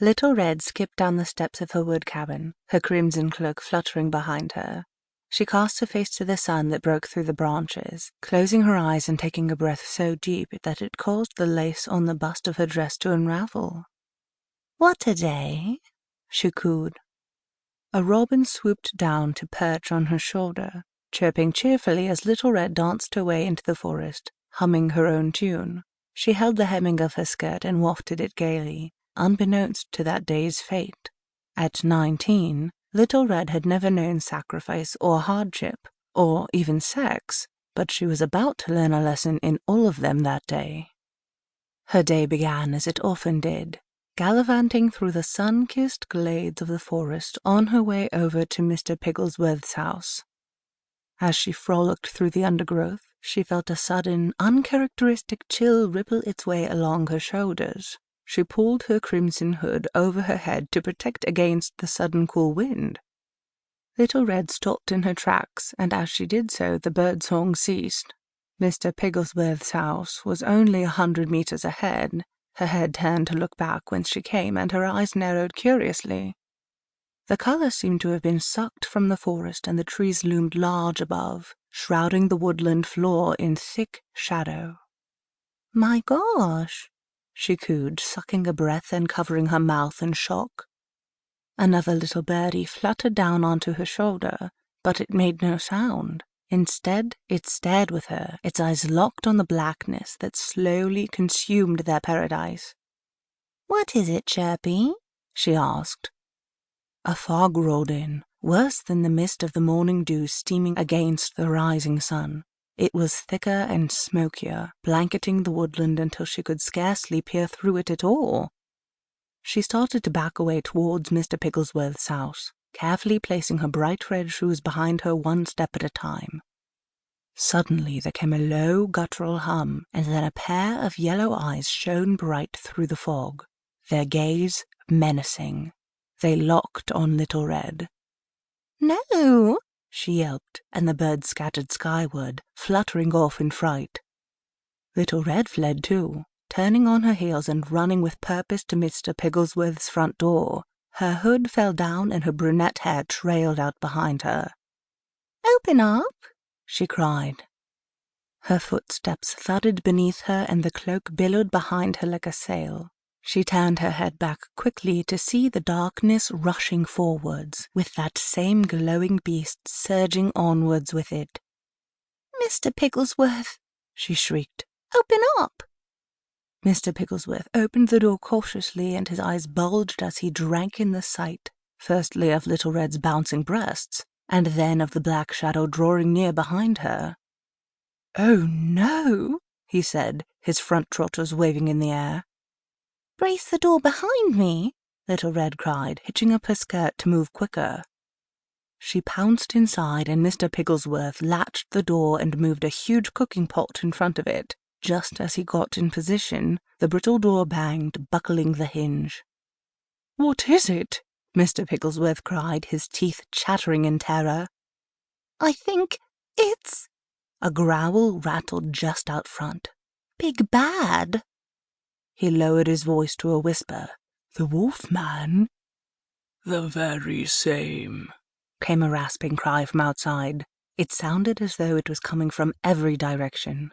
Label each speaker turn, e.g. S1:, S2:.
S1: Little Red skipped down the steps of her wood cabin, her crimson cloak fluttering behind her. She cast her face to the sun that broke through the branches, closing her eyes and taking a breath so deep that it caused the lace on the bust of her dress to unravel. "What a day," she cooed. A robin swooped down to perch on her shoulder, chirping cheerfully as Little Red danced her way into the forest, humming her own tune. She held the hemming of her skirt and wafted it gaily, unbeknownst to that day's fate. At 19, Little Red had never known sacrifice or hardship, or even sex, but she was about to learn a lesson in all of them that day. Her day began as it often did, gallivanting through the sun-kissed glades of the forest on her way over to Mr. Pigglesworth's house. As she frolicked through the undergrowth, she felt a sudden, uncharacteristic chill ripple its way along her shoulders. She pulled her crimson hood over her head to protect against the sudden cool wind. Little Red stopped in her tracks, and as she did so, the birdsong ceased. Mr. Pigglesworth's house was only 100 meters ahead. Her head turned to look back whence she came, and her eyes narrowed curiously. The color seemed to have been sucked from the forest, and the trees loomed large above, shrouding the woodland floor in thick shadow. "My gosh!" she cooed, sucking a breath and covering her mouth in shock. Another little birdie fluttered down onto her shoulder, but it made no sound. Instead, it stared with her, its eyes locked on the blackness that slowly consumed their paradise. "What is it, Chirpy?" she asked. A fog rolled in, worse than the mist of the morning dew steaming against the rising sun. It was thicker and smokier, blanketing the woodland until she could scarcely peer through it at all. She started to back away towards Mr. Pigglesworth's house, carefully placing her bright red shoes behind her one step at a time. Suddenly there came a low, guttural hum, and then a pair of yellow eyes shone bright through the fog, their gaze menacing. They locked on Little Red. "No!" she yelped, and the birds scattered skyward, fluttering off in fright. Little Red fled too, turning on her heels and running with purpose to Mr. Pigglesworth's front door. Her hood fell down and her brunette hair trailed out behind her. "Open up!" she cried. Her footsteps thudded beneath her and the cloak billowed behind her like a sail. She turned her head back quickly to see the darkness rushing forwards, with that same glowing beast surging onwards with it. "Mr. Pigglesworth!" she shrieked. "Open up!" Mr. Pigglesworth opened the door cautiously, and his eyes bulged as he drank in the sight, firstly of Little Red's bouncing breasts, and then of the black shadow drawing near behind her. "Oh, no!" he said, his front trotters waving in the air. "Brace the door behind me!" Little Red cried, hitching up her skirt to move quicker. She pounced inside, and Mr. Pigglesworth latched the door and moved a huge cooking pot in front of it. Just as he got in position, the brittle door banged, buckling the hinge. "What is it?" Mr. Pigglesworth cried, his teeth chattering in terror. "I think it's—" A growl rattled just out front. "Big Bad!" He lowered his voice to a whisper. "The Wolfman?" "The very same," came a rasping cry from outside. It sounded as though it was coming from every direction.